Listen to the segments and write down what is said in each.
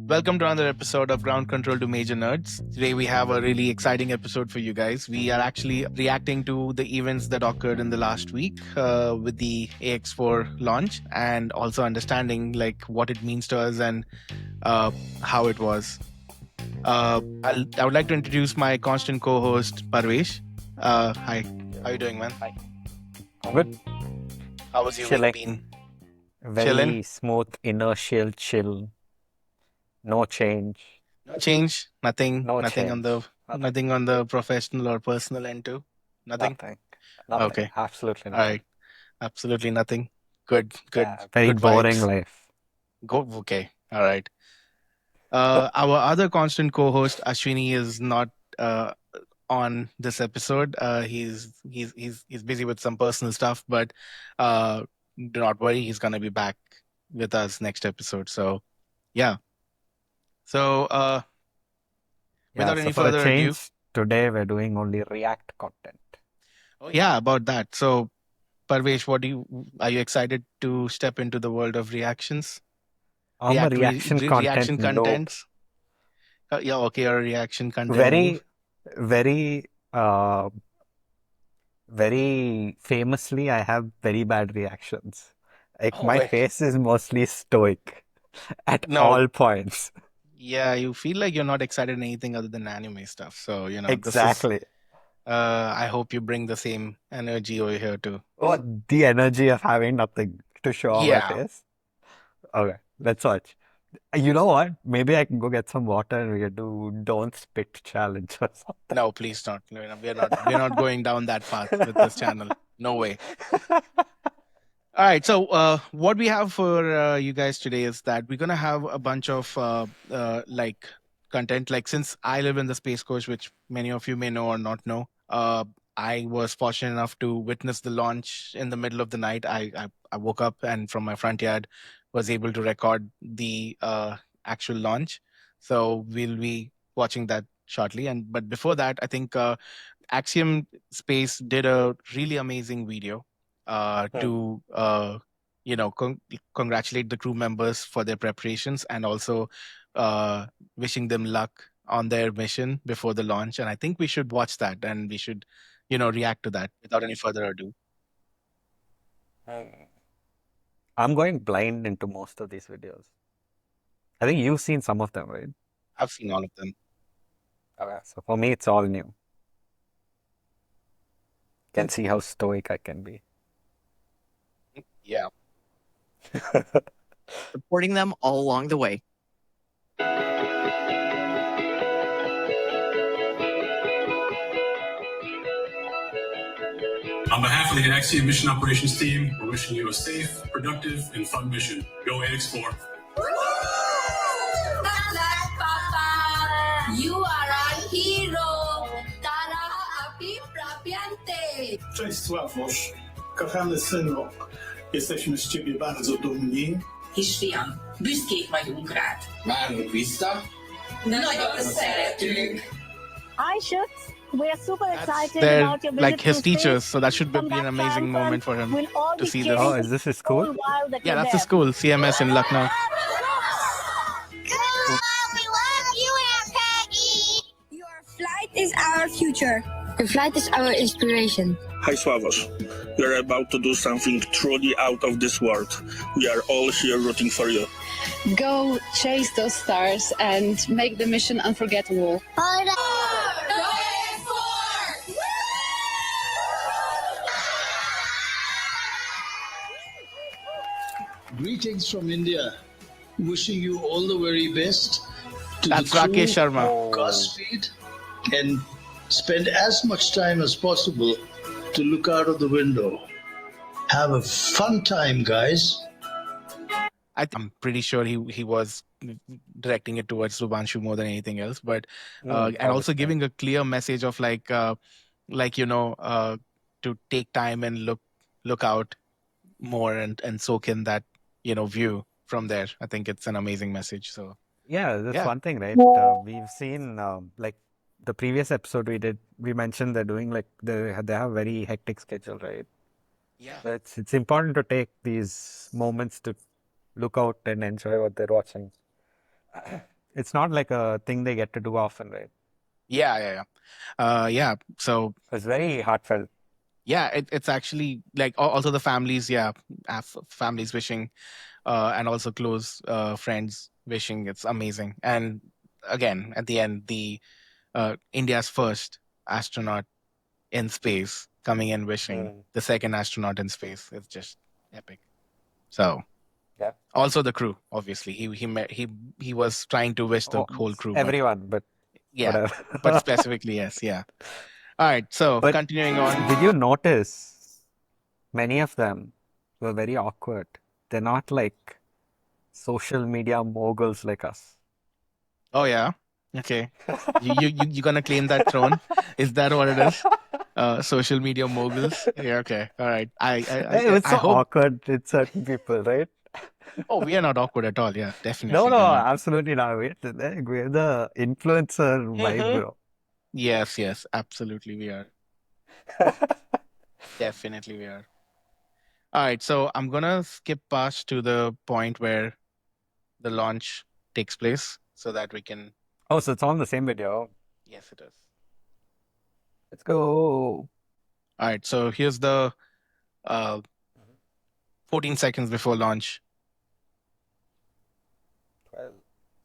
Welcome to another episode of Ground Control to Major Nerds. Today we have a really exciting episode for you guys. We are actually reacting to the events that occurred in the last week with the AX4 launch, and also understanding like what it means to us and how it was. I would like to introduce my constant co-host Parvesh. Hi, how you doing, man? Hi. Good. How was your Chilling. week been? Very Chilling? smooth, inertial, chill. No change. No change? Nothing? No Nothing on the change. Nothing. nothing on the professional or personal end too? Nothing? Nothing. Okay. Absolutely All nothing. right. Absolutely nothing. Good. Yeah, very Good boring vibes. life. Go. Okay. All right. Our other constant co-host Ashwini is not on this episode. He's busy with some personal stuff, but do not worry. He's gonna be back with us next episode. So, yeah. So, Yeah, without so any for a further ado, change, today we're doing only React content. oh yeah, about that. So, Parvesh, are you excited to step into the world of reactions? I'm a reaction content Reaction noob. contents? Yeah, okay, or a reaction content noob. Very, very famously, I have very bad reactions. Like Oh, my wait. face is mostly stoic at No, all points. yeah, you feel like you're not excited in anything other than anime stuff. So, this is, Exactly. I hope you bring the same energy over here too. Oh, the energy of having nothing to show on my Yeah, face. Okay, let's watch. You know what? Maybe I can go get some water and we can do don't spit challenge or no, please not. No, we're not going down that path with this channel. No way. something. All right. So, what we have for you guys today is that we're gonna have a bunch of like content. Like, since I live in the Space Coast, which many of you may know or not know, I was fortunate enough to witness the launch in the middle of the night. I woke up and from my front yard was able to record the actual launch. So we'll be watching that shortly. And but before that, I think Axiom Space did a really amazing video to congratulate the crew members for their preparations, and also wishing them luck on their mission before the launch. And I think we should watch that, and we should react to that without any further ado. I'm going blind into most of these videos. I think you've seen some of them, right? I've seen all of them. Okay, so for me, it's all new. Can see how stoic I can be. Yeah. Supporting them all along the way. On behalf of the Axiom Mission Operations team, we're wishing you a safe, productive, and fun mission. Go AX4. You are our hero. Tara api prapiante. Cześć Sławosz, kochany synu, jesteśmy z ciebie bardzo dumni. Kisfiam, büszkék vagyunk rád. Várunk vissza. Nagyon szeretünk. Hi, Shoots. We're super excited They're about your visit like his to teachers, space. so that should be From an that amazing time moment front, for him we'll all to be see cheering this. Oh, is this his all school? while that Yeah, you're that's the there. school, CMS in Lucknow. We love you, Aunt Peggy. Your flight is our future. Your flight is our inspiration. Hi Sławos, we are about to do something truly out of this world. We are all here rooting for you. Go chase those stars and make the mission unforgettable. Greetings from India. Wishing you all the very best. To That's the crew, Rakesh Sharma. Godspeed, and spend as much time as possible to look out of the window. Have a fun time, guys. I'm pretty sure he was directing it towards Subhanshu more than anything else, but and also giving a clear message of to take time and look out more and soak in that view from there. I think it's an amazing message. So Yeah, that's Yeah. one thing, right? We've seen like the previous episode we mentioned they're doing like they have a very hectic schedule, right? Yeah. So it's important to take these moments to look out and enjoy what they're watching. It's not like a thing they get to do often, right? Yeah. So It's very heartfelt. yeah, it's actually like also the families, families wishing, and also close friends wishing. It's amazing. And again, at the end, the India's first astronaut in space coming in wishing the second astronaut in space. It's just epic. So Yeah. also the crew, obviously, he was trying to wish the whole crew. Everyone, but whatever. But specifically, yes, yeah. All right, so But continuing on. did you notice many of them were very awkward? They're not like social media moguls like us. Oh yeah, okay. You gonna claim that throne? Is that what it is? Social media moguls. Yeah, okay, all right. It's so hope. awkward with certain people, right? Oh, we are not awkward at all. Yeah, definitely. No, absolutely not. We're the influencer vibe, bro. Yes, absolutely we are. Definitely we are. All right, so I'm gonna skip past to the point where the launch takes place so that we can. Oh, so it's on the same video. Yes, it is. Let's go. All right, so here's the 14 seconds before launch. 12,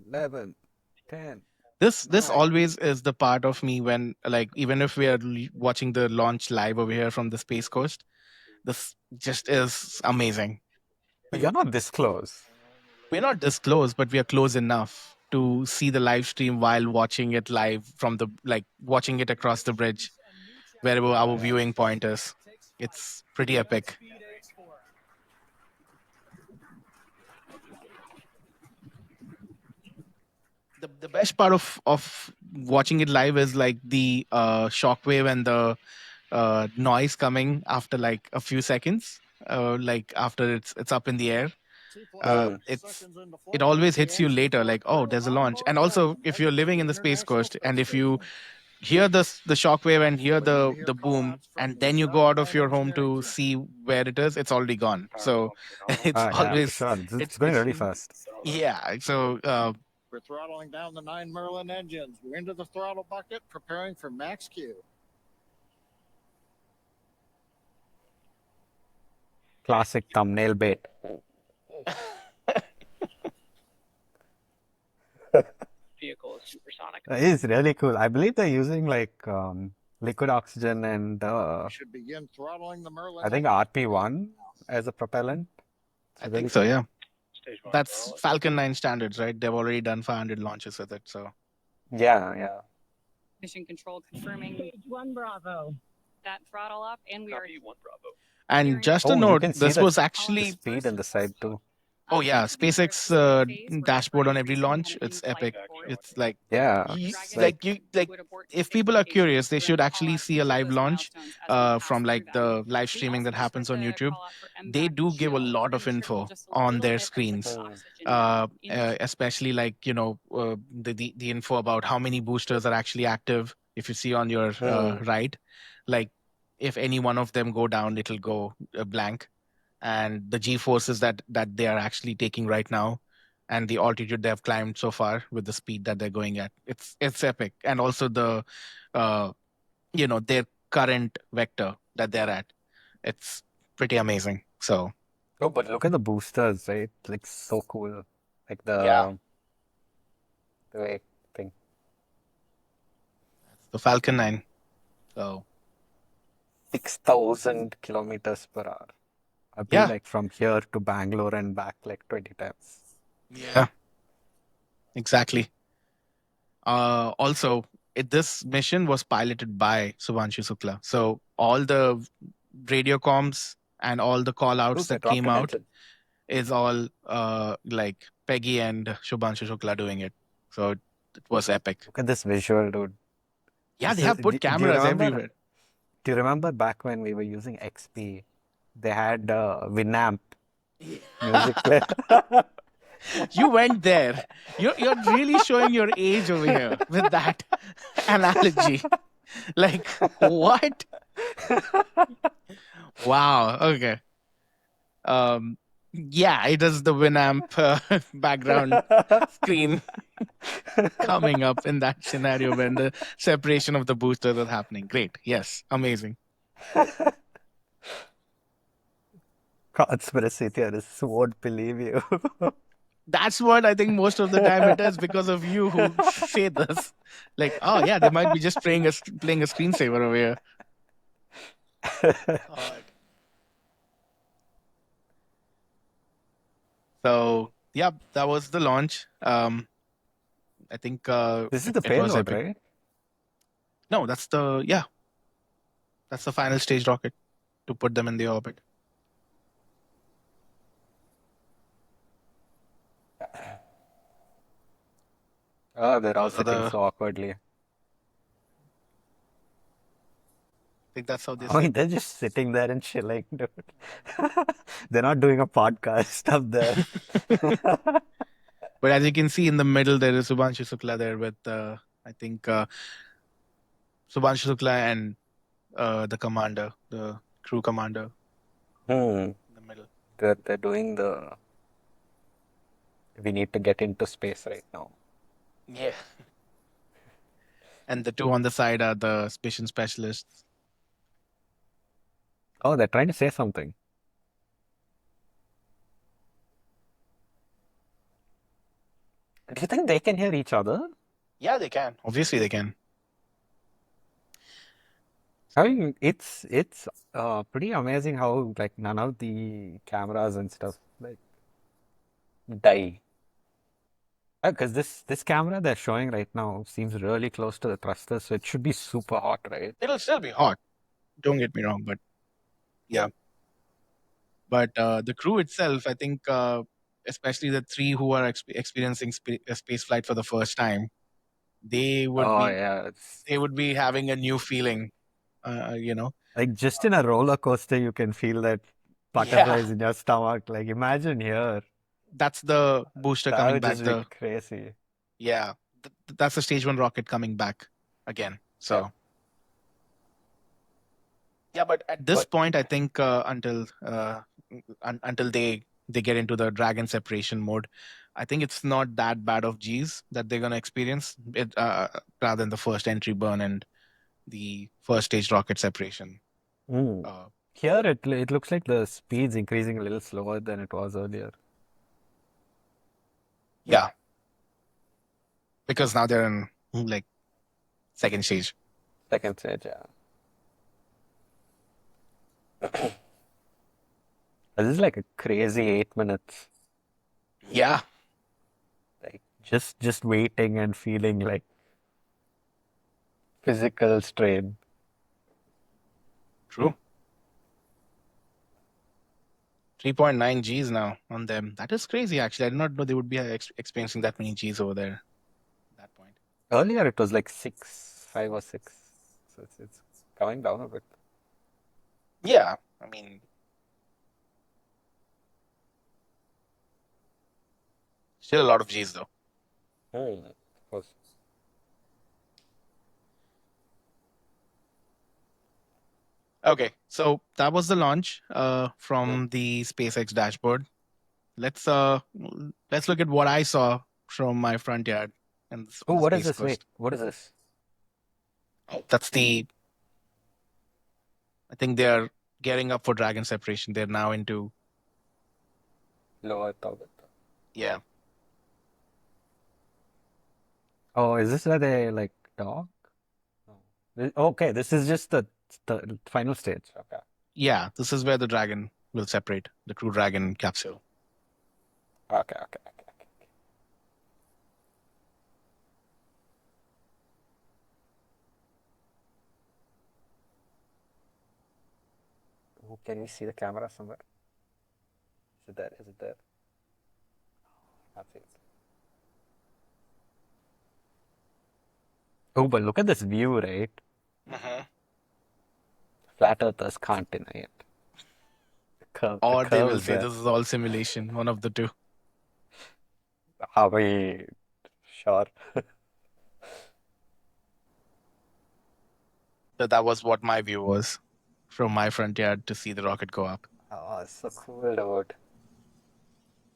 11, 10. This always is the part of me when, like, even if we are watching the launch live over here from the Space Coast, this just is amazing. But you're not this close. We're not this close, but we are close enough to see the live stream while watching it live from watching it across the bridge, wherever our viewing point is. It's pretty epic. The best part of watching it live is like the shockwave and the noise coming after like a few seconds, like after it's up in the air. It always hits you later, like, oh, there's a launch. And also, if you're living in the Space Coast and if you hear the shockwave and hear the boom, and then you go out of your home to see where it is, it's already gone. So it's always sure. It's going really fast. Yeah. So we're throttling down the 9 Merlin engines. We're into the throttle bucket, preparing for max Q. Classic thumbnail bait. Vehicle is supersonic. It's really cool. I believe they're using like liquid oxygen and should begin throttling the Merlin. I think RP1 as a propellant. I think so, yeah. That's Falcon 9 standards, right? They've already done 500 launches with it, so. Yeah. Mission control confirming Stage 1 Bravo. that throttle up, and we are 1 Bravo. And just a note, this was the actually speed on the side too. Oh yeah, SpaceX dashboard on every launch. It's epic. It's like if people are curious, they should actually see a live launch from like the live streaming that happens on YouTube. They do give a lot of info on their screens, especially like the info about how many boosters are actually active. If you see on your right, like if any one of them go down, it'll go blank. And the G-forces that they are actually taking right now, and the altitude they have climbed so far with the speed that they're going at. It's epic. And also the, their current vector that they're at. It's pretty amazing. So. Oh, but look at the boosters, right? Like so cool. Like the way thing. The Falcon 9. So. 6,000 kilometers per hour. I've been like from here to Bangalore and back like 20 times. Yeah, exactly. Also, this mission was piloted by Subhanshu Shukla. So all the radio comms and all the call outs that came out is all like Peggy and Subhanshu Shukla doing it. So it was epic. Look at this visual, dude. Yeah, they have put cameras everywhere. Do you remember back when we were using XP? They had Winamp music player. You went there. You're really showing your age over here with that analogy. Like, what? Wow. Okay. Yeah, it is the Winamp background screen coming up in that scenario when the separation of the boosters is happening. Great. Yes. Amazing. Conspiracy theorists won't believe you. That's what I think most of the time it is because of you who say this. Like, oh yeah, they might be just playing a screensaver over here. God. So yeah, that was the launch. I think This is the it was payload, epic. right? No, that's the final stage rocket to put them in the orbit. Oh, they're all Those are sitting the- so awkwardly. I think that's how they I mean, sit. they're just sitting there and chilling, dude. They're not doing a podcast up there. But as you can see in the middle, there is Subhanshu Shukla there with I think Subhanshu Shukla and the commander, the crew commander in the middle. They're doing the. We need to get into space right now. Yeah. And the two on the side are the mission specialists. Oh, they're trying to say something. Do you think they can hear each other? Yeah, they can. Obviously, they can. I mean, it's pretty amazing how like none of the cameras and stuff like die. Because this camera they're showing right now seems really close to the thruster, so it should be super hot, right? It'll still be hot. Don't get me wrong, but yeah. But the crew itself, I think, especially the three who are experiencing space flight for the first time, they would they would be having a new feeling. Like just in a roller coaster, you can feel that butterflies in your stomach. Like imagine here. That's the booster That coming would back. just be crazy. Yeah, that's the stage 1 rocket coming back again. So yeah, but at this point, I think until they get into the Dragon separation mode, I think it's not that bad of G's that they're gonna experience it rather than the first entry burn and the first stage rocket separation. Here it looks like the speed's increasing a little slower than it was earlier. Yeah, because now they're in like second stage. Second stage, yeah. This is like a crazy 8 minutes. Yeah. Like just waiting and feeling like physical strain. True. 3.9 Gs now on them. That is crazy, actually. I did not know they would be experiencing that many Gs over there at that point. Earlier it was like 5 or 6. So it's coming down a bit. Yeah, I mean, still a lot of Gs though. Of course. Okay, so that was the launch from the SpaceX dashboard. Let's look at what I saw from my front yard. And what is this? Wait, what is this? Oh, that's I think they're gearing up for Dragon separation. They're now into lower orbit. Yeah. Oh, is this where they like dock? Okay, this is just the final stage. Okay. Yeah, this is where the Dragon will separate, the Crew Dragon capsule. Okay. Oh, can you see the camera somewhere? Is it there? Can't see it. Oh, but look at this view, right? Flat earthers can't deny it. Or they will say this is all simulation, one of the two. Are we sure? So that was what my view was from my front yard to see the rocket go up. Oh, it's so cool, dude.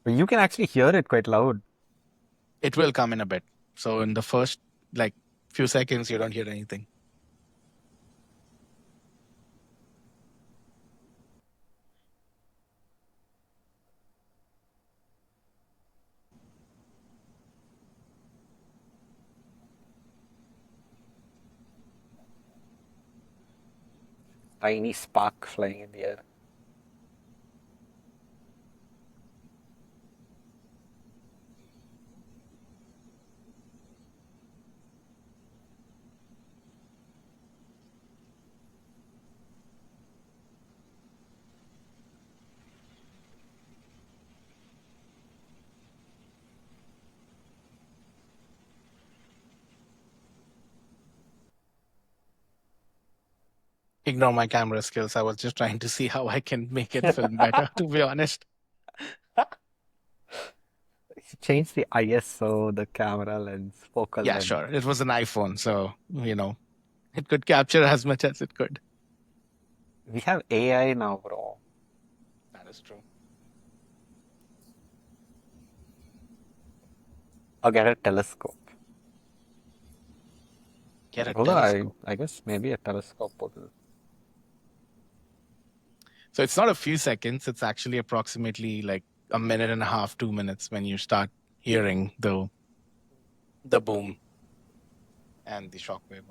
But you can actually hear it quite loud. It will come in a bit. So in the first few seconds, you don't hear anything. Tiny spark flying in the air. Ignore my camera skills. I was just trying to see how I can make it film better, to be honest. Change the ISO, the camera lens, focal Yeah, length. sure. It was an iPhone, so, it could capture as much as it could. We have AI now, bro. That is true. Or get a telescope. Get a Although telescope. I guess maybe a telescope would. So it's not a few seconds. It's actually approximately like a minute and a half, 2 minutes when you start hearing the boom and the shockwave.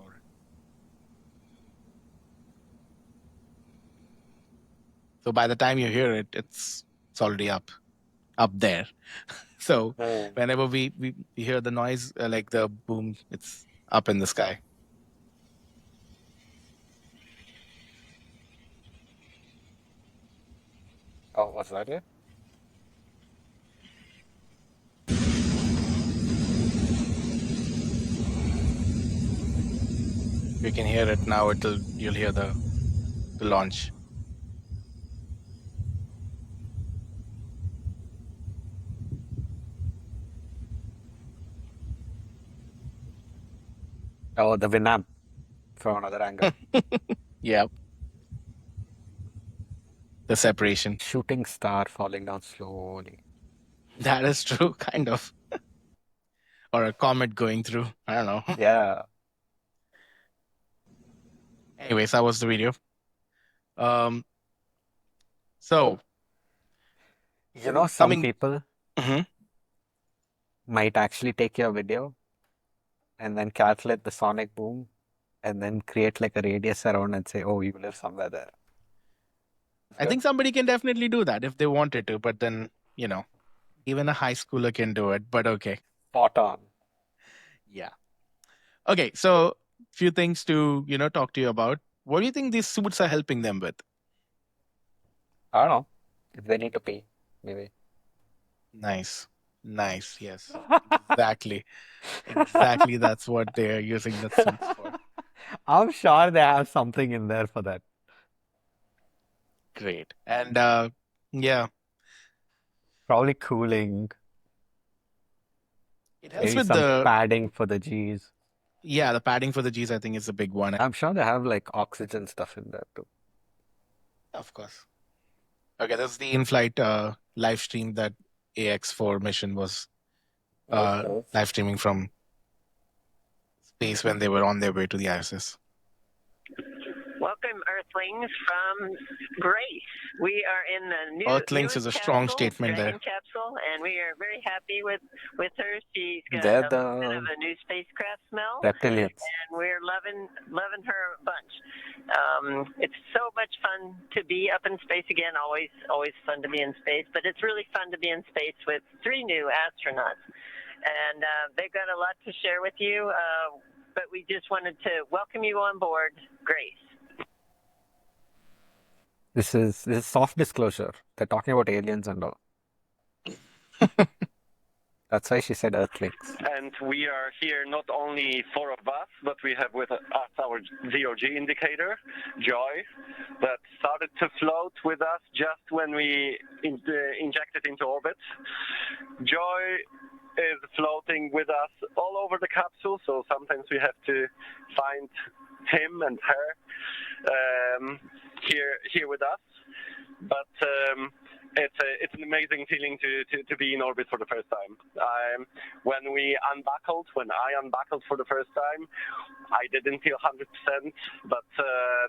So by the time you hear it, it's already up there. So whenever we hear the noise, like the boom, it's up in the sky. Oh, was that it? You can hear it now. You'll hear the launch. Oh, the Winamp from another angle. Yep. The separation. Shooting star falling down slowly. That is true, kind of. Or a comet going through. I don't know. Yeah. Anyways, that was the video. So, some people might actually take your video and then calculate the sonic boom and then create like a radius around and say, oh, you live somewhere there. I think somebody can definitely do that if they wanted to, but then, even a high schooler can do it, but okay. Spot on. Yeah. Okay, so few things to, talk to you about. What do you think these suits are helping them with? I don't know. If they need to pee, maybe. Nice, yes. Exactly. That's what they're using the suits for. I'm sure they have something in there for that. Great. And yeah. Probably cooling. It helps maybe with some the padding for the G's. Yeah, the padding for the G's, I think, is a big one. I'm sure they have like oxygen stuff in there too. Of course. Okay, that's the in-flight live stream that AX-4 mission was live streaming from space when they were on their way to the ISS. Welcome, Earthlings, from Grace. We are in the new Earthlings is a strong statement there. capsule, and we are very happy with her. She's got They're a bit of a new spacecraft smell, reptilians. and we're loving her a bunch. It's so much fun to be up in space again. Always fun to be in space, but it's really fun to be in space with 3 new astronauts, and they've got a lot to share with you. But we just wanted to welcome you on board, Grace. This is soft disclosure. They're talking about aliens and all. That's why she said Earthlings. And we are here not only 4 of us, but we have with us our ZOG indicator, Joy, that started to float with us just when we injected into orbit. Joy is floating with us all over the capsule, so sometimes we have to find him and her here with us. But it's an amazing feeling to be in orbit for the first time. When I unbuckled for the first time, I didn't feel 100%, but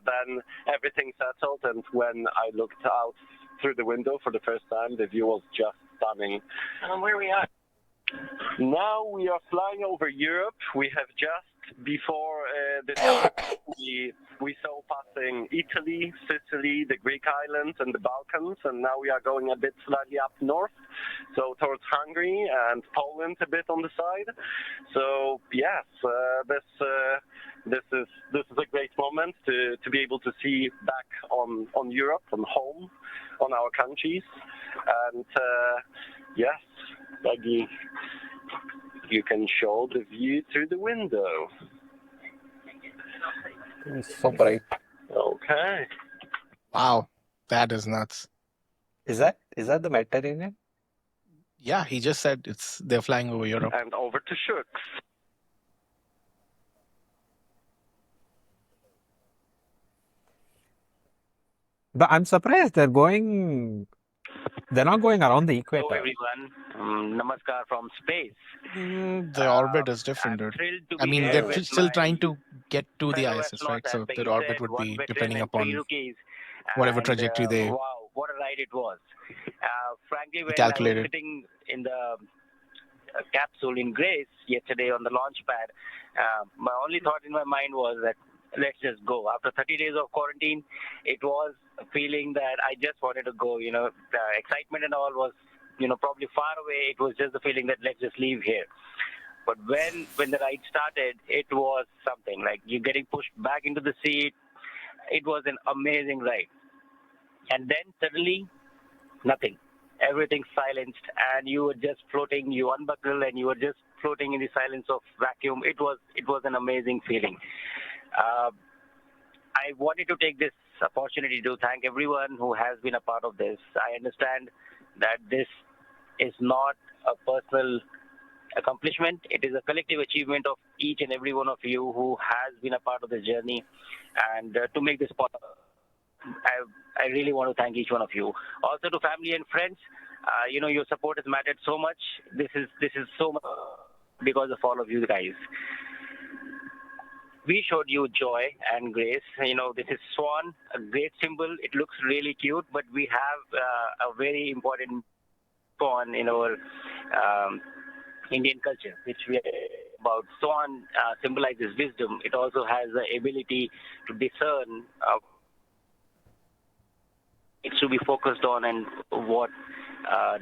then everything settled, and when I looked out through the window for the first time, the view was just stunning. Where we are? Now we are flying over Europe. We have just before this we saw passing Italy, Sicily, the Greek islands, and the Balkans, and now we are going a bit slightly up north, so towards Hungary and Poland a bit on the side. So yes, this is a great moment to be able to see back on Europe, on home, on our countries, and yes, Maggie, you can show the view through the window. It's so bright. Okay. Wow, that is nuts. Is that the Mediterranean? Yeah, he just said they're flying over Europe. And over to Shooks. But I'm surprised they're not going around the equator. Hello everyone, namaskar from space. The orbit is different, dude. I mean, they're still trying to get to the ISS, right? So their orbit would be depending upon whatever trajectory they Wow, what a ride it was. Frankly, when calculated. I was sitting in the capsule in Grace yesterday on the launch pad, my only thought in my mind was that let's just go. After 30 days of quarantine, it was a feeling that I just wanted to go. You know, the excitement and all was, probably far away. It was just the feeling that let's just leave here. But when the ride started, it was something like you're getting pushed back into the seat. It was an amazing ride. And then suddenly, nothing. Everything silenced, and you were just floating. You unbuckle, and you were just floating in the silence of vacuum. It was an amazing feeling. I wanted to take this opportunity to thank everyone who has been a part of this. I understand that this is not a personal accomplishment. It is a collective achievement of each and every one of you who has been a part of this journey. And to make this possible, I really want to thank each one of you. Also to family and friends, your support has mattered so much. This is so much because of all of you guys. We showed you joy and grace. This is swan, a great symbol. It looks really cute, but we have a very important swan in our Indian culture, which we are about. Swan symbolizes wisdom. It also has the ability to discern it's to be focused on and what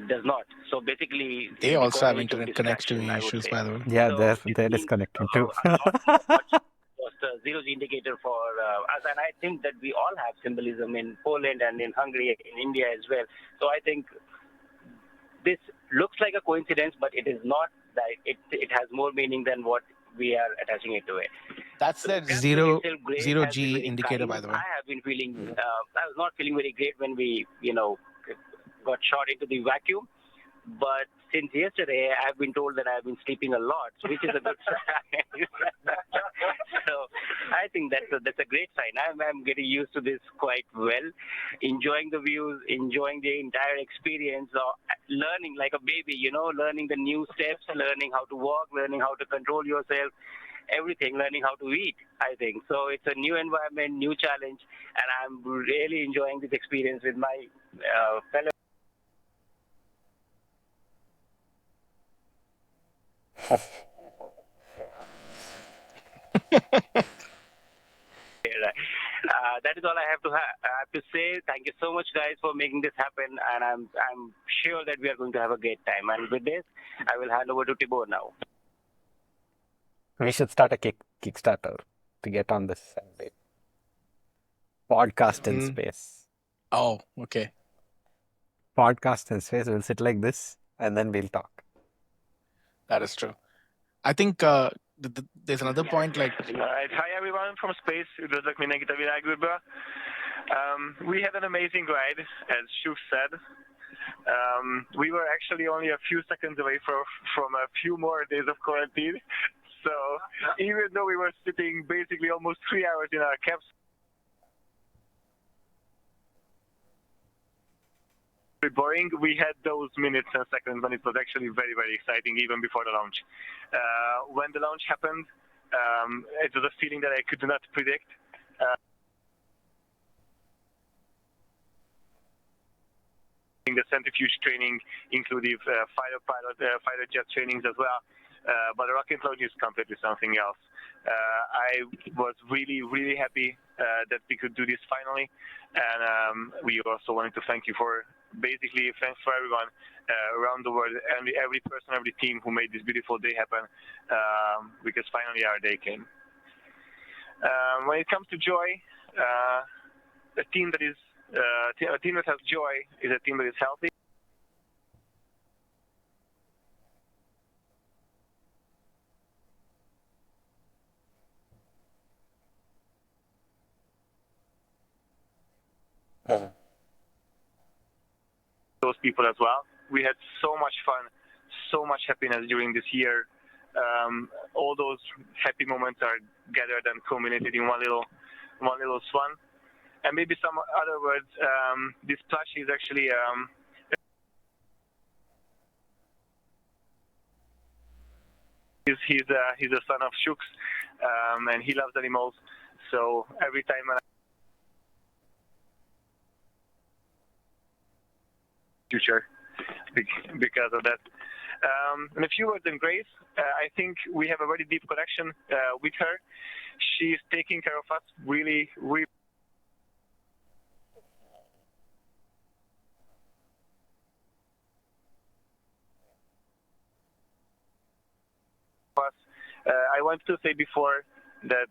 does not. So basically, they also have internet connection issues, by the way. Yeah, they're disconnected too. Was the zero-G indicator for us, and I think that we all have symbolism in Poland and in Hungary, in India as well. So I think this looks like a coincidence, but it is not. That it has more meaning than what we are attaching it to it. That's the zero-G indicator, by the way. I have been feeling. I was not feeling very great when we, got shot into the vacuum. But since yesterday, I've been told that I've been sleeping a lot, which is a good sign. So I think that's a great sign. I'm getting used to this quite well, enjoying the views, enjoying the entire experience, learning like a baby, learning the new steps, learning how to walk, learning how to control yourself, everything, learning how to eat, I think. So it's a new environment, new challenge, and I'm really enjoying this experience with my fellow. That is all I have to say. Thank you so much, guys, for making this happen, and I'm sure that we are going to have a great time. And with this, I will hand over to Tibor now. We should start a Kickstarter to get on this podcast in space. Oh, okay. Podcast in space. We'll sit like this, and then we'll talk. That is true. I think there's another point like... Alright, hi everyone from space. Üdvözlök mindenkit a világűrből. We had an amazing ride, as Shuk said. We were actually only a few seconds away from a few more days of quarantine. So even though we were sitting basically almost 3 hours in our capsule, boring. We had those minutes and seconds when it was actually very, very exciting, even before the launch. When the launch happened, it was a feeling that I could not predict. The centrifuge training included fighter jet trainings as well, but the rocket launch is completely something else. I was really, really happy that we could do this finally, and we also wanted to thank you for thanks for everyone around the world and every person, every team who made this beautiful day happen, because finally our day came. When it comes to joy, a team that has joy is a team that is healthy. Those people as well. We had so much fun, so much happiness during this year. All those happy moments are gathered and culminated in one little swan. And maybe some other words. This plushie is actually he's a son of Shuk's, and he loves animals. So every time future because of that. And a few words in Grace. I think we have a very deep connection with her. She's taking care of us really, really. I wanted to say before that,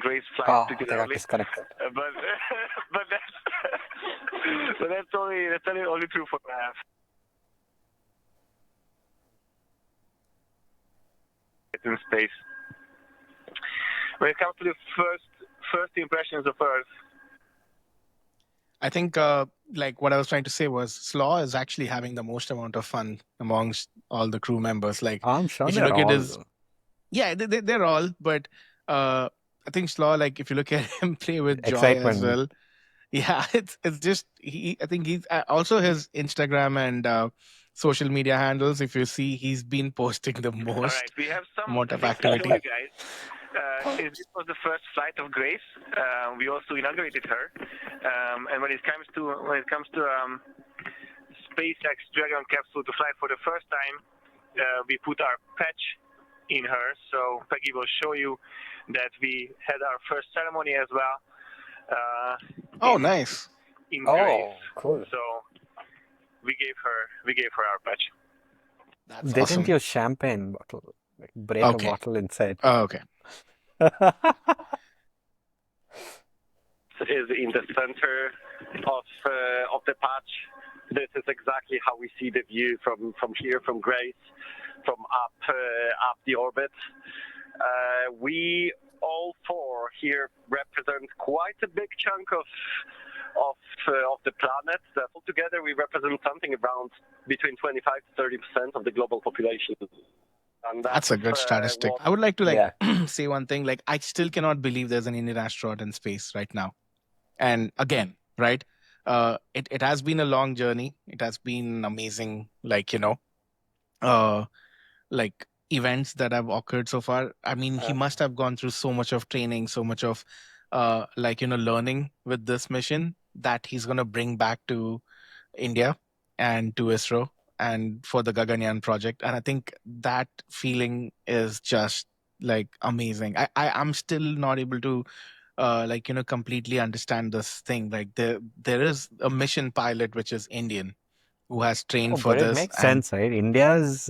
Grace flies together only, but that's only true for half. In space. When it comes to the first impressions of Earth, I think like what I was trying to say was Slaw is actually having the most amount of fun amongst all the crew members. Like, I'm sure if you they're look at all. his, yeah, they're all. But I think Slaw, like if you look at him play with Joy as Excitement. well, yeah, it's just I think he's also his Instagram and social media handles. If you see, he's been posting the all most right, we have some amount of things to show activity. you guys. This was the first flight of Grace. We also inaugurated her, and when it comes to SpaceX Dragon capsule to fly for the first time, we put our patch in her. So Peggy will show you that we had our first ceremony as well. Oh, nice. In Grace. Cool. So we gave her our patch. That's They awesome. didn't use champagne bottle, like break Okay. a bottle inside. Oh, okay. Is in the center of the patch. This is exactly how we see the view from here, from Grace, from up the orbit. We all four here represent quite a big chunk of the planet. Altogether, we represent something around between 25 to 30% of the global population. And That's a good statistic. what- I would like to say one thing. Like, I still cannot believe there's an Indian astronaut in space right now. And again, right? It has been a long journey. It has been amazing, like, like events that have occurred so far. I mean, he must have gone through so much of training, so much of learning with this mission that he's going to bring back to India and to ISRO and for the Gaganyaan project. And I think that feeling is just like amazing. I'm still not able to completely understand this thing. Like there is a mission pilot which is Indian who has trained for But it this. makes sense, right? India's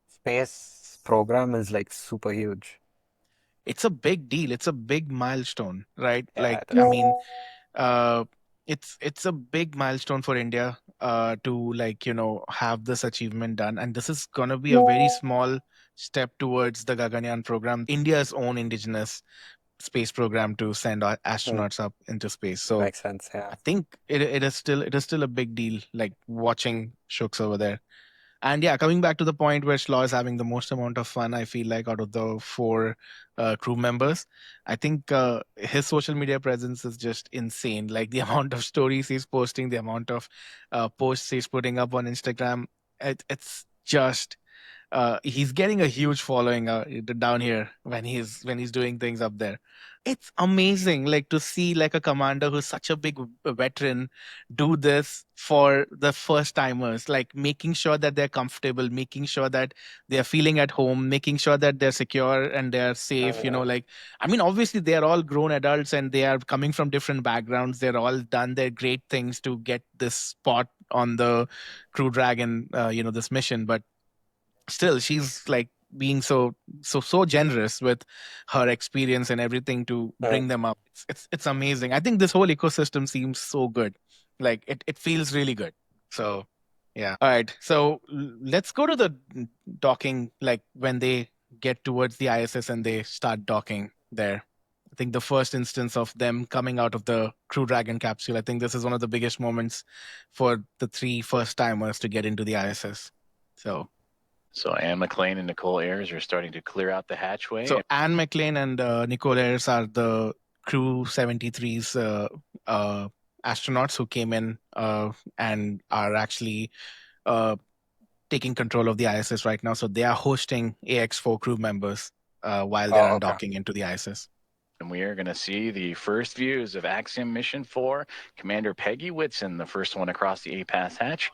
space program is like super huge. It's a big deal. It's a big milestone, right? Yeah, like, it I is. mean, it's a big milestone for India to have this achievement done. And this is going to be a very small step towards the Gaganyaan program, India's own indigenous space program to send astronauts up into space. So Makes sense, yeah. I think it is still a big deal, like watching Shooks over there. And yeah, coming back to the point where Shlo is having the most amount of fun, I feel like out of the 4 crew members, I think his social media presence is just insane. Like the amount of stories he's posting, the amount of posts he's putting up on Instagram, it's just he's getting a huge following down here when he's doing things up there. It's amazing, like to see like a commander who's such a big veteran do this for the first timers, like making sure that they're comfortable, making sure that they're feeling at home, making sure that they're secure and they're safe. Like, I mean, obviously they are all grown adults and they are coming from different backgrounds. They're all done their great things to get this spot on the Crew Dragon, this mission, but still she's like being so generous with her experience and everything to bring them up. It's amazing. I think this whole ecosystem seems so good. Like it feels really good. So yeah. All right, so let's go to the docking, like when they get towards the ISS and they start docking there. I think the first instance of them coming out of the Crew Dragon capsule, I think this is one of the biggest moments for the 3 first timers to get into the ISS. So Anne McLean and Nicole Ayers are starting to clear out the hatchway. So Anne McLean and Nicole Ayers are the Crew 73's astronauts who came in and are actually taking control of the ISS right now. So they are hosting AX-4 crew members while they're undocking into the ISS. And we are going to see the first views of Axiom Mission 4. Commander Peggy Whitson, the first one across the A-Pass hatch,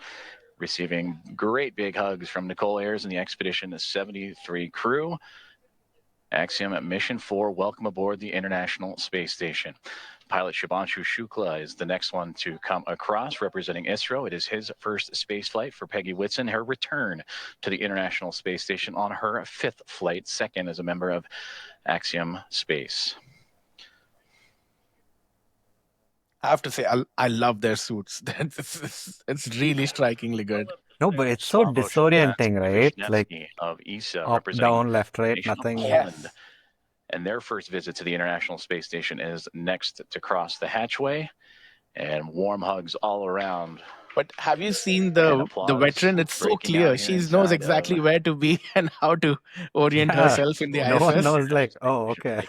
receiving great big hugs from Nicole Ayers and the Expedition 73 crew. Axiom Mission 4, welcome aboard the International Space Station. Pilot Subhanshu Shukla is the next one to come across, representing ISRO. It is his first space flight for Peggy Whitson, her return to the International Space Station on her 5th flight, second as a member of Axiom Space. I have to say, I love their suits. It's really strikingly good. No, but it's so disorienting, right? Like of ESA, up, down, left, right, nothing. Poland. And their first visit to the International Space Station is next to cross the hatchway, and warm hugs all around. But have you seen the veteran? It's so clear. She knows exactly where to be and how to orient herself in the ISS. No one knows, like, oh, okay.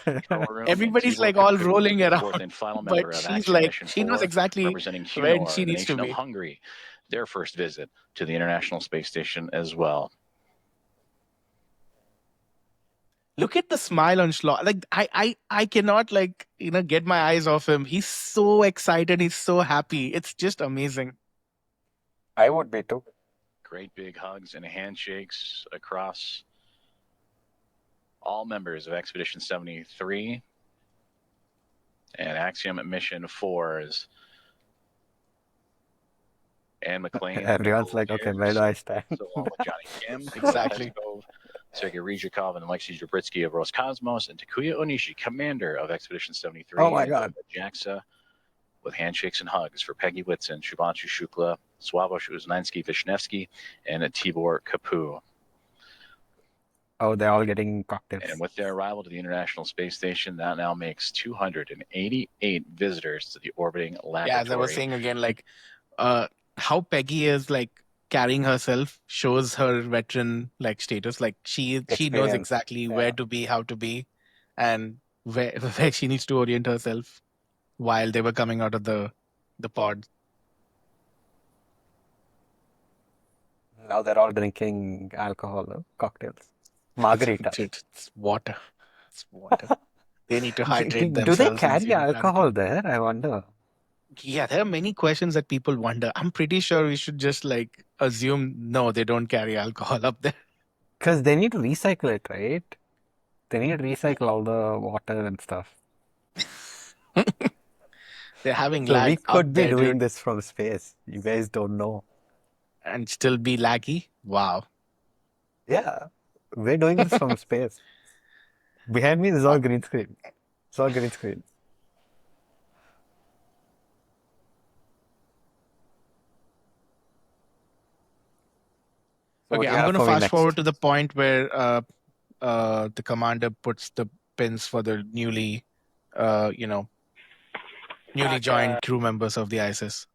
Everybody's like all rolling around, but she's like, she knows exactly where she needs to be. Hungary, their first visit to the International Space Station as well. Look at the smile on Shlo. Like I cannot get my eyes off him. He's so excited. He's so happy. It's just amazing. I would be too. Great big hugs and handshakes across all members of Expedition 73 and Axiom Mission 4's Anne McLean. Everyone's like, okay, where do I stand? So along with Johnny Kim, exactly. Sergei Ryzhikov and Alexei Zabritsky of Roscosmos, and Takuya Onishi, commander of Expedition 73. Oh my God. JAXA, with handshakes and hugs for Peggy Whitson, Subhanshu Shukla, Swabosh Uznański-Wiśniewski, and Tibor Kapu. Oh, they're all getting cocktails. And with their arrival to the International Space Station, that now makes 288 visitors to the orbiting laboratory. Yeah, as I was saying again, like how Peggy is like carrying herself shows her veteran like status. Like she knows exactly where to be, how to be, and where she needs to orient herself while they were coming out of the pod. Now they're all drinking alcohol, cocktails. Margarita. It's water. It's water. They need to hydrate Do themselves. they carry alcohol there? I wonder. Yeah, there are many questions that people wonder. I'm pretty sure we should just like assume no, they don't carry alcohol up there. Because they need to recycle it, right? They need to recycle all the water and stuff. They're having So lag. we could up be there, doing dude, this from space. You guys don't know. and still be laggy. Wow. Yeah, we're doing this from space. Behind me is all green screen. It's all green screen. So Okay, what do you I'm have going to for me fast next? forward to the point where the commander puts the pins for the newly joined crew members of the ISS.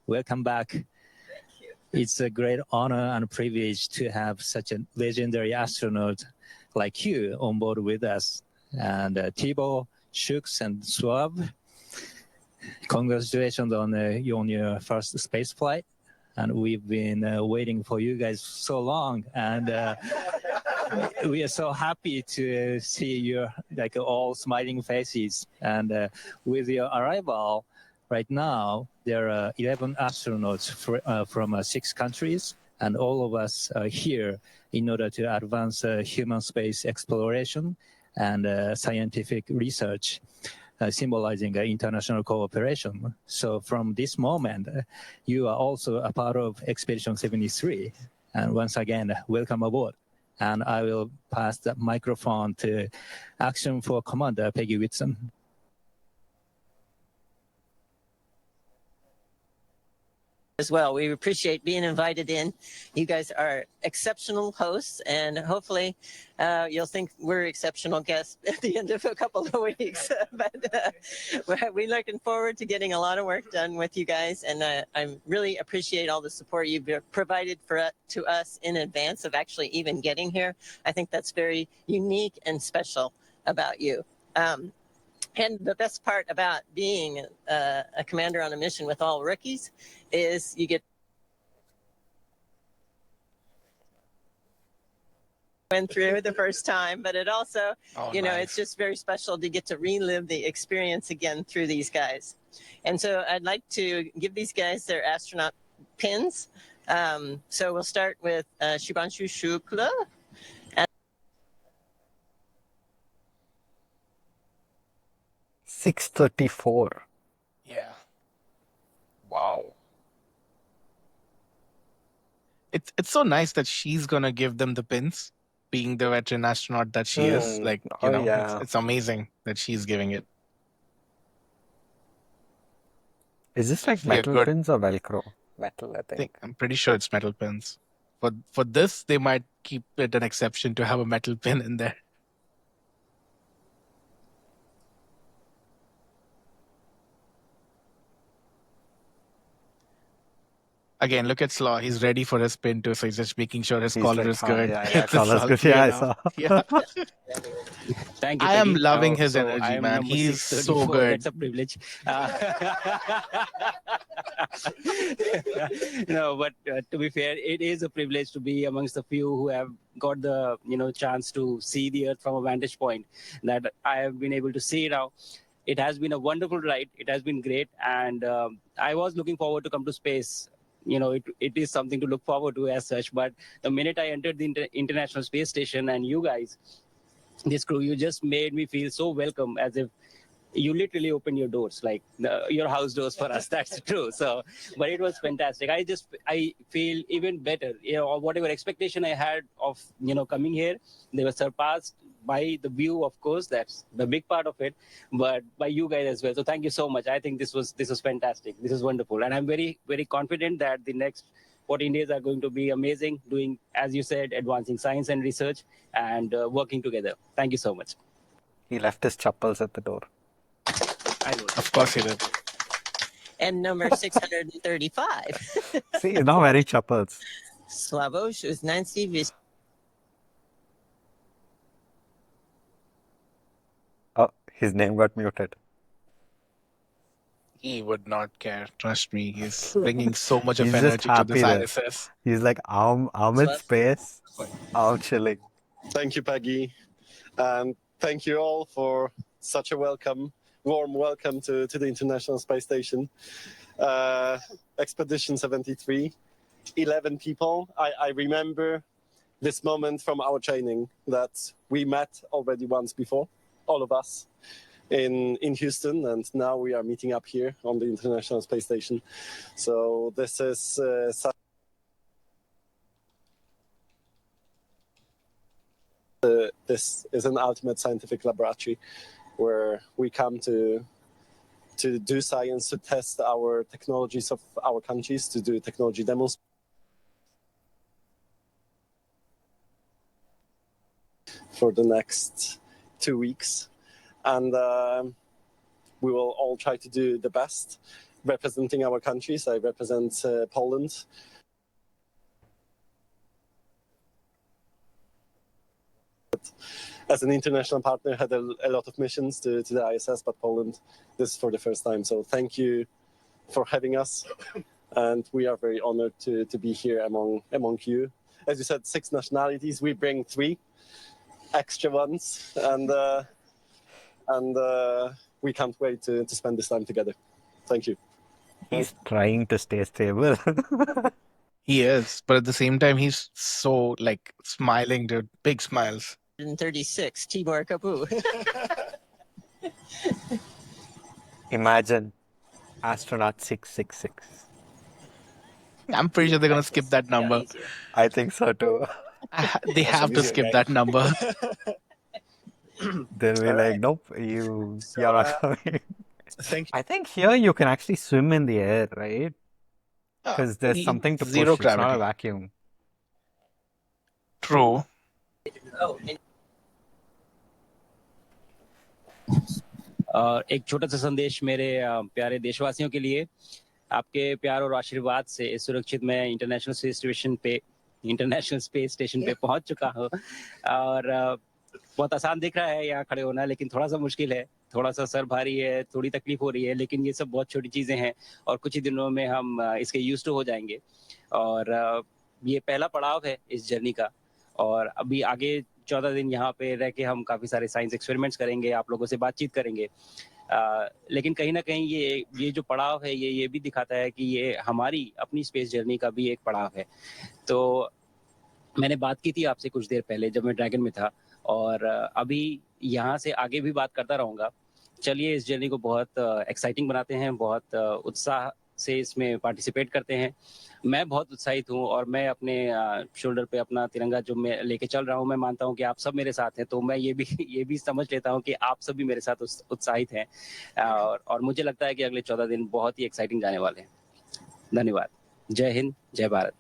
Welcome back. It's a great honor and privilege to have such a legendary astronaut like you on board with us. And Thibaut, Shooks, and Swab, congratulations on your first space flight. And we've been waiting for you guys so long. And we are so happy to see your all smiling faces. And with your arrival, right now, there are 11 astronauts from 6 countries, and all of us are here in order to advance human space exploration and scientific research, symbolizing international cooperation. So from this moment, you are also a part of Expedition 73. And once again, welcome aboard. And I will pass the microphone to Axiom-4 Commander Peggy Whitson. As well. We appreciate being invited in. You guys are exceptional hosts, and hopefully you'll think we're exceptional guests at the end of a couple of weeks. But we're looking forward to getting a lot of work done with you guys, and I really appreciate all the support you've provided to us in advance of actually even getting here. I think that's very unique and special about you. And the best part about being a commander on a mission with all rookies is you get went through the first time, but it also, it's just very special to get to relive the experience again through these guys. And so I'd like to give these guys their astronaut pins. So we'll start with Subhanshu Shukla. 634. Yeah. Wow. It's so nice that she's gonna give them the pins, being the veteran astronaut that she is. It's amazing that she's giving it. Is this like metal pins or Velcro? Metal, I think. I'm pretty sure it's metal pins. For this, they might keep it an exception to have a metal pin in there. Again, look at Slaw. He's ready for his pin too, so he's just making sure his collar is good. Yeah, collar's good. Yeah, I saw. Yeah. Thank you, I am Peggy. loving his So energy, I am man. number He's 634. so good. That's a privilege. No, but to be fair, it is a privilege to be amongst the few who have got the chance to see the Earth from a vantage point that I have been able to see now. It has been a wonderful ride. It has been great, and I was looking forward to come to space. It is something to look forward to as such. But the minute I entered the International Space Station and you guys, this crew, you just made me feel so welcome, as if you literally opened your doors, like your house doors for us. That's true. So, but it was fantastic. I feel even better. Whatever expectation I had of coming here, they were surpassed by the view, of course. That's the big part of it, but by you guys as well. So thank you so much. I think this was fantastic. This is wonderful, and I'm very, very confident that the next 14 days are going to be amazing. Doing, as you said, advancing science and research and working together. Thank you so much. He left his chappals at the door. Of course he did. And number 635. See, now wearing chappals. Slavoj Uznański-Wiśniewski. Oh, his name got muted. He would not care. Trust me. He's bringing so much of He's energy just to this happy ISS. He's like, I'm in space. I'm chilling. Thank you, Peggy. And thank you all for such a warm welcome to the International Space Station. Expedition 73, 11 people. I remember this moment from our training that we met already once before, all of us in Houston, and now we are meeting up here on the International Space Station. So this is this is an ultimate scientific laboratory where we come to do science, to test our technologies of our countries, to do technology demos. For the next 2 weeks. And we will all try to do the best representing our countries. I represent Poland. as an international partner, had a lot of missions to the ISS, but Poland, this is for the first time. So thank you for having us. And we are very honored to be here among you. As you said, 6 nationalities. We bring 3 extra ones, and we can't wait to spend this time together. Thank you. He's trying to stay stable. He is, but at the same time, he's so like smiling, dude. Big smiles. 136, Tibor Kapu. Imagine astronaut 666. I'm pretty sure they're gonna skip that number. I think so too. They have to skip that number. They'll be like, nope, you're not coming. Thank you. I think here you can actually swim in the air, right? Because there's something to push. Zero It's not a gravity. vacuum. True. एक छोटा सा संदेश मेरे प्यारे देशवासियों के लिए। आपके प्यार और आशीर्वाद से सुरक्षित मैं इंटरनेशनल स्पेस स्टेशन पे पहुंच चुका हूं। और बहुत आसान दिख रहा है यहाँ खड़े होना, लेकिन थोड़ा सा मुश्किल है, थोड़ा सा सर भारी है, थोड़ी तकलीफ हो रही है, लेकिन ये सब बहुत छोटी चीज़ें हैं और कुछ ही दिनों में हम इसके यूज्ड टू हो जाएंगे। और ये पहला पड़ाव है इस जर्नी का, और अभी आगे 14 दिन यहाँ पे रह के हम काफ़ी सारे साइंस एक्सपेरिमेंट्स करेंगे, आप लोगों से बातचीत करेंगे। लेकिन कहीं ना कहीं ये जो पड़ाव है ये भी दिखाता है कि ये हमारी अपनी स्पेस जर्नी का भी एक पड़ाव है। तो मैंने बात की थी आपसे कुछ देर पहले जब मैं ड्रैगन में था, और अभी यहाँ से आगे भी बात करता रहूँगा। चलिए इस जर्नी को बहुत एक्साइटिंग बनाते हैं, बहुत उत्साह से इसमें पार्टिसिपेट करते हैं। मैं बहुत उत्साहित हूँ और मैं अपने शोल्डर पे अपना तिरंगा जो मैं लेके चल रहा हूँ, मैं मानता हूँ कि आप सब मेरे साथ हैं, तो मैं ये भी समझ लेता हूँ कि आप सब भी मेरे साथ उत्साहित हैं। और मुझे लगता है कि अगले 14 दिन बहुत ही एक्साइटिंग जाने वाले हैं। धन्यवाद। जय हिंद, जय Bharat.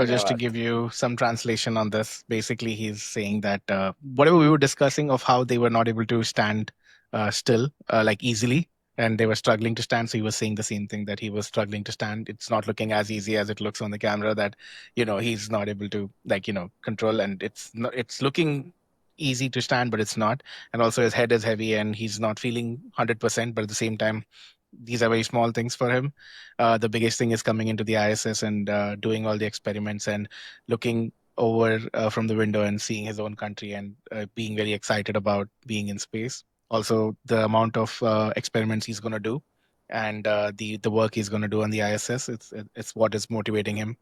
Just to give you some translation on this, basically he's saying that whatever we were discussing of how they were not able to stand still like easily, and they were struggling to stand. So he was saying the same thing, that he was struggling to stand. It's not looking as easy as it looks on the camera, that, he's not able to control, and it's looking easy to stand, but it's not. And also his head is heavy and he's not feeling 100%, but at the same time, these are very small things for him. The biggest thing is coming into the ISS and doing all the experiments and looking over from the window and seeing his own country and being very excited about being in space. Also, the amount of experiments he's going to do and the work he's going to do on the ISS, it's what is motivating him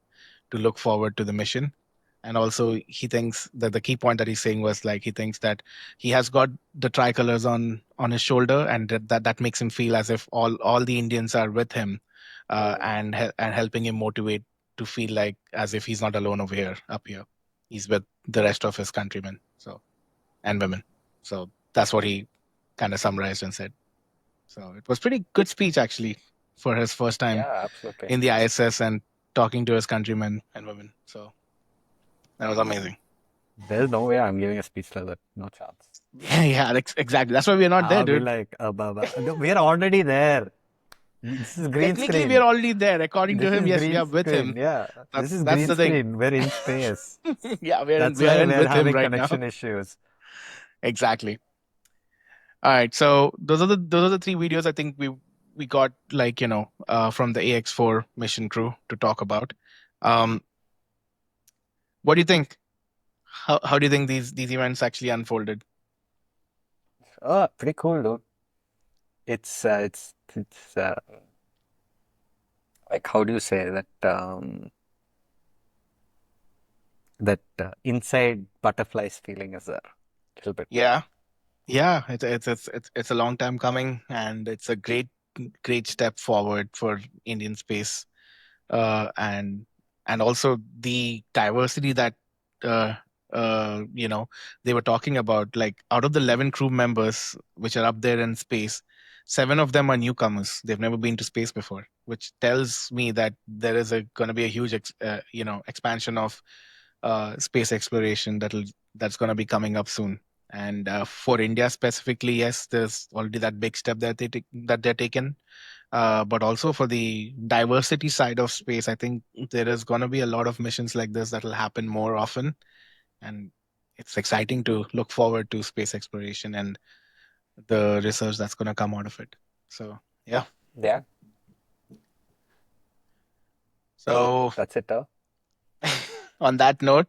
to look forward to the mission. And also, he thinks that the key point that he's saying was he thinks that he has got the tricolors on his shoulder, and that makes him feel as if all the Indians are with him and helping him motivate to feel like as if he's not alone up here. He's with the rest of his countrymen and women. So that's what he kind of summarized and said. So it was pretty good speech actually for his first time in the ISS and talking to his countrymen and women. So that was amazing. There's no way I'm giving a speech like that. No chance. Yeah, exactly. That's why we're not there, dude. We're already there. This is green Technically, screen. we're already there. According to him, yes, we are with him. Yeah, this is that's green the thing. screen. We're in space. Yeah, we're with having him right connection now. issues. Exactly. All right, so those are the 3 videos I think we got from the AX-4 mission crew to talk about. What do you think? How do you think these events actually unfolded? Oh, pretty cool, though. It's like, how do you say that? That inside butterflies feeling is there a little bit. Yeah. It's a long time coming, and it's a great step forward for Indian space, and also the diversity that they were talking about. Like, out of the 11 crew members which are up there in space, 7 of them are newcomers. They've never been to space before, which tells me that there is going to be a huge expansion of space exploration that's going to be coming up soon. And for India specifically, yes, there's already that big step that they're taking. But also for the diversity side of space, I think there is going to be a lot of missions like this that will happen more often. And it's exciting to look forward to space exploration and the research that's going to come out of it. So, yeah. Yeah. So that's it, though. On that note,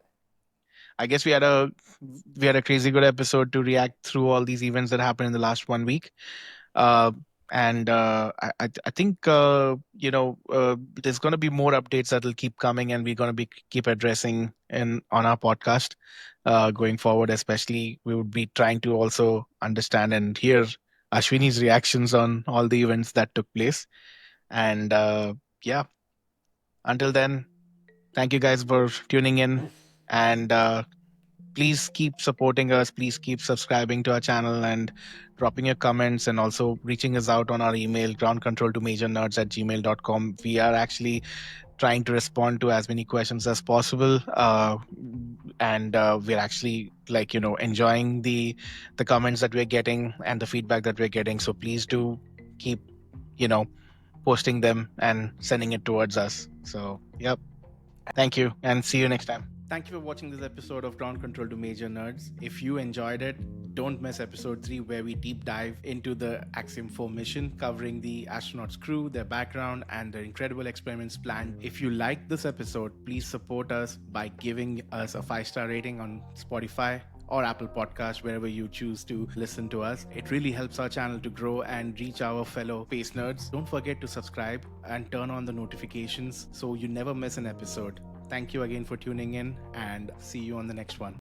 I guess we had a crazy good episode to react through all these events that happened in the last 1 week. I think there's going to be more updates that will keep coming, and we're going to be keep addressing on our podcast going forward. Especially, we would be trying to also understand and hear Ashwini's reactions on all the events that took place. And until then, thank you guys for tuning in, and please keep supporting us. Please keep subscribing to our channel and dropping your comments, and also reaching us out on our email, groundcontrol2majornerds@gmail.com. We are actually trying to respond to as many questions as possible, and we're actually enjoying the comments that we're getting and the feedback that we're getting. So please do keep posting them and sending it towards us. So yep, thank you, and see you next time. Thank you for watching this episode of Ground Control to Major Nerds. If you enjoyed it, don't miss episode 3, where we deep dive into the Axiom-4 mission, covering the astronauts' crew, their background, and their incredible experiments planned. If you liked this episode, please support us by giving us a 5-star rating on Spotify or Apple Podcast, wherever you choose to listen to us. It really helps our channel to grow and reach our fellow space nerds. Don't forget to subscribe and turn on the notifications so you never miss an episode. Thank you again for tuning in, and see you on the next one.